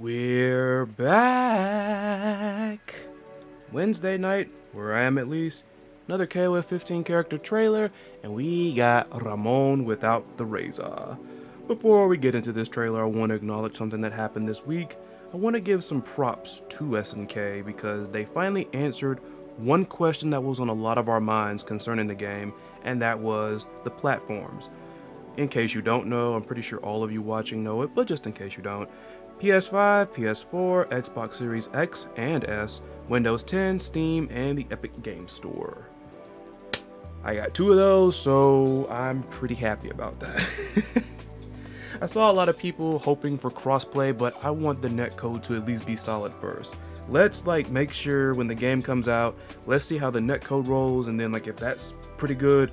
We're back! Wednesday night, where I am at least, another KOF 15 character trailer, and we got Ramón without the razor. Before we get into this trailer, I want to acknowledge something that happened this week. I want to give some props to SNK because they finally answered one question that was on a lot of our minds concerning the game, and that was the platforms. In case you don't know, I'm pretty sure all of you watching know it, but just in case you don't, PS5, PS4, Xbox Series X and S, Windows 10, Steam, and the Epic Game Store. I got two of those, so I'm pretty happy about that. I saw a lot of people hoping for crossplay, but I want the netcode to at least be solid first. Let's make sure when the game comes out, let's see how the netcode rolls, and then if that's pretty good,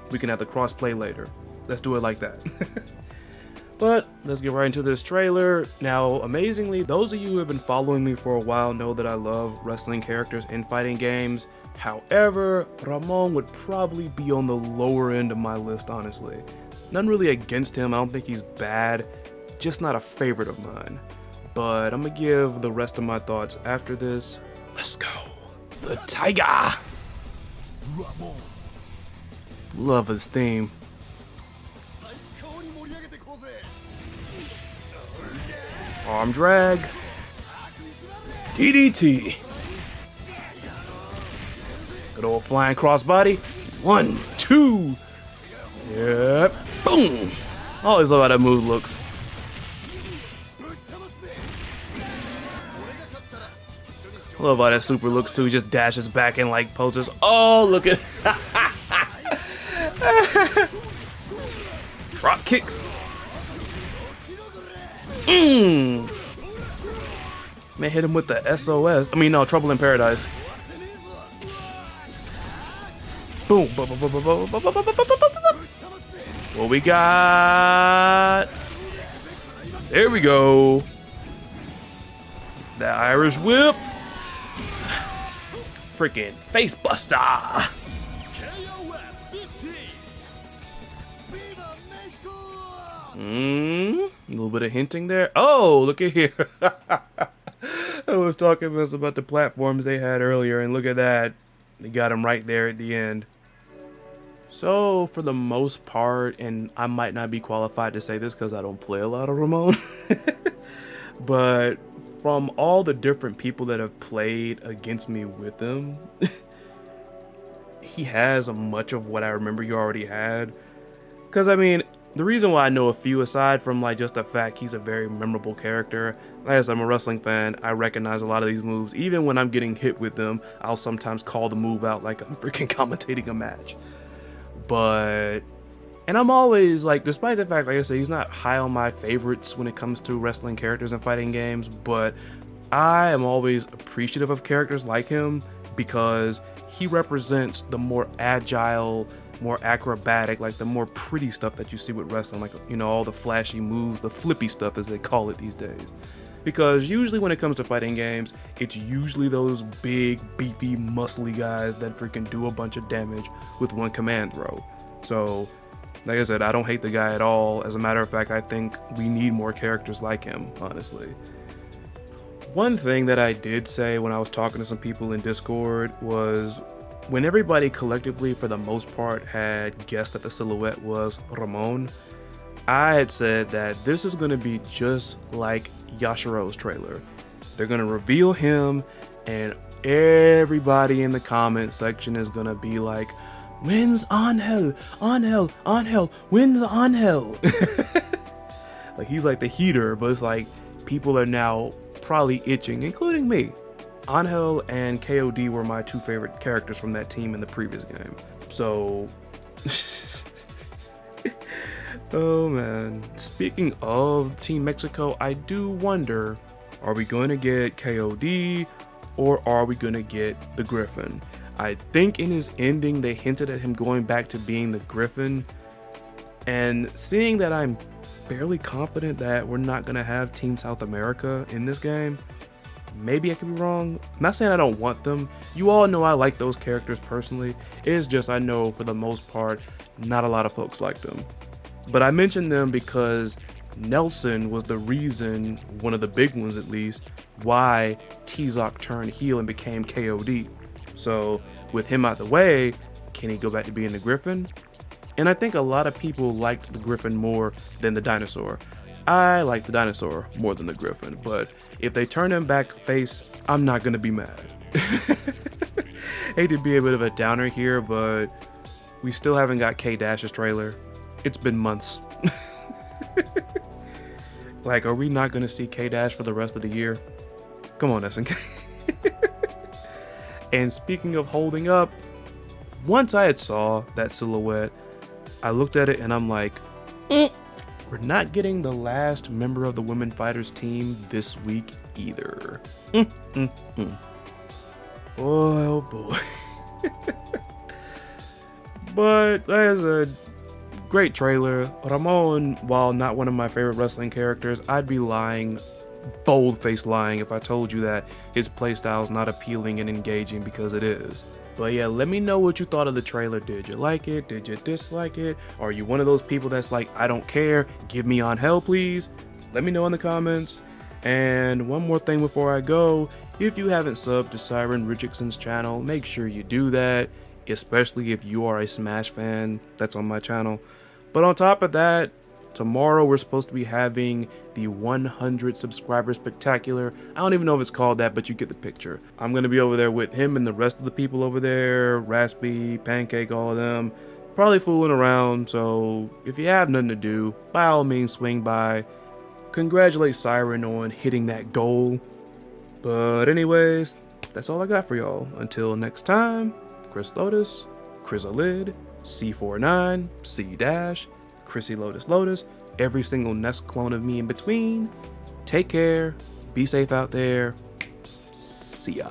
we can have the crossplay later. Let's do it like that. But let's get right into this trailer. Now, amazingly, those of you who have been following me for a while know that I love wrestling characters in fighting games. However, Ramón would probably be on the lower end of my list, honestly. None really against him, I don't think he's bad, just not a favorite of mine. But I'm gonna give the rest of my thoughts after this. Let's go. The Tiger! Ramón. Love his theme. Arm drag. DDT. Good old flying crossbody. 1, 2. Yep. Boom. I always love how that move looks. I love how that super looks too. He just dashes back and poses. Oh, look at drop kicks. Man, hit him with the SOS. Trouble in Paradise. Boom. What we got? There we go. The Irish whip. Freaking face buster. A little bit of hinting there. Oh, look at here. I was talking about the platforms they had earlier, and look at that. They got them right there at the end. So, for the most part, and I might not be qualified to say this because I don't play a lot of Ramón, but from all the different people that have played against me with him, he has much of what I remember you already had. Because, the reason why I know a few, aside from just the fact he's a very memorable character, like I said, I'm a wrestling fan, I recognize a lot of these moves. Even when I'm getting hit with them, I'll sometimes call the move out like I'm freaking commentating a match. And I'm always, despite the fact, like I said, he's not high on my favorites when it comes to wrestling characters and fighting games, but I am always appreciative of characters like him because he represents the more agile, more acrobatic, the more pretty stuff that you see with wrestling, all the flashy moves, the flippy stuff as they call it these days. Because usually when it comes to fighting games, it's usually those big, beefy, muscly guys that freaking do a bunch of damage with one command throw. So, like I said, I don't hate the guy at all. As a matter of fact, I think we need more characters like him, honestly. One thing that I did say when I was talking to some people in Discord was, when everybody collectively, for the most part, had guessed that the silhouette was Ramón, I had said that this is going to be just like Yashiro's trailer. They're going to reveal him, and everybody in the comment section is going to be like, wins Angel, wins Angel. He's the heater, but it's people are now probably itching, including me. Angel and KOD were my two favorite characters from that team in the previous game. So, oh man. Speaking of Team Mexico, I do wonder, are we going to get KOD or are we going to get the Griffin? I think in his ending they hinted at him going back to being the Griffin, and seeing that I'm fairly confident that we're not going to have Team South America in this game, maybe I could be wrong. I'm not saying I don't want them. You all know I like those characters personally. It is just I know for the most part, not a lot of folks like them. But I mention them because Nelson was the reason, one of the big ones at least, why TIZOC turned heel and became KOD. So with him out the way, can he go back to being the Griffin? And I think a lot of people liked the Griffin more than the dinosaur. I like the dinosaur more than the Griffin, but if they turn him back face, I'm not gonna be mad. Hate to be a bit of a downer here, but we still haven't got K-Dash's trailer. It's been months. Like, are we not gonna see K-Dash for the rest of the year? Come on, SNK. And speaking of holding up, once I had saw that silhouette, I looked at it and I'm like, we're not getting the last member of the women fighters team this week either. Boy, oh boy. But that is a great trailer. Ramón, while not one of my favorite wrestling characters, I'd be lying, bold-faced lying, if I told you that his playstyle is not appealing and engaging, because it is. But yeah, let me know what you thought of the trailer. Did you like it? Did you dislike it? Are you one of those people that's like, I don't care, give me on hell please? Let me know in the comments. And one more thing before I go, if you haven't subbed to Siren Richardson's channel, make sure you do that, especially if you are a Smash fan that's on my channel. But on top of that, tomorrow we're supposed to be having the 100 subscriber spectacular. I don't even know if it's called that, but you get the picture. I'm gonna be over there with him and the rest of the people over there, Raspy, Pancake, all of them, probably fooling around. So if you have nothing to do, by all means swing by. Congratulate Siren on hitting that goal. But anyways, that's all I got for y'all. Until next time, Chris Lotus, Chrysalid, C49, C-Dash, Chrissy Lotus Lotus, every single Nest clone of me in between. Take care, be safe out there, see ya.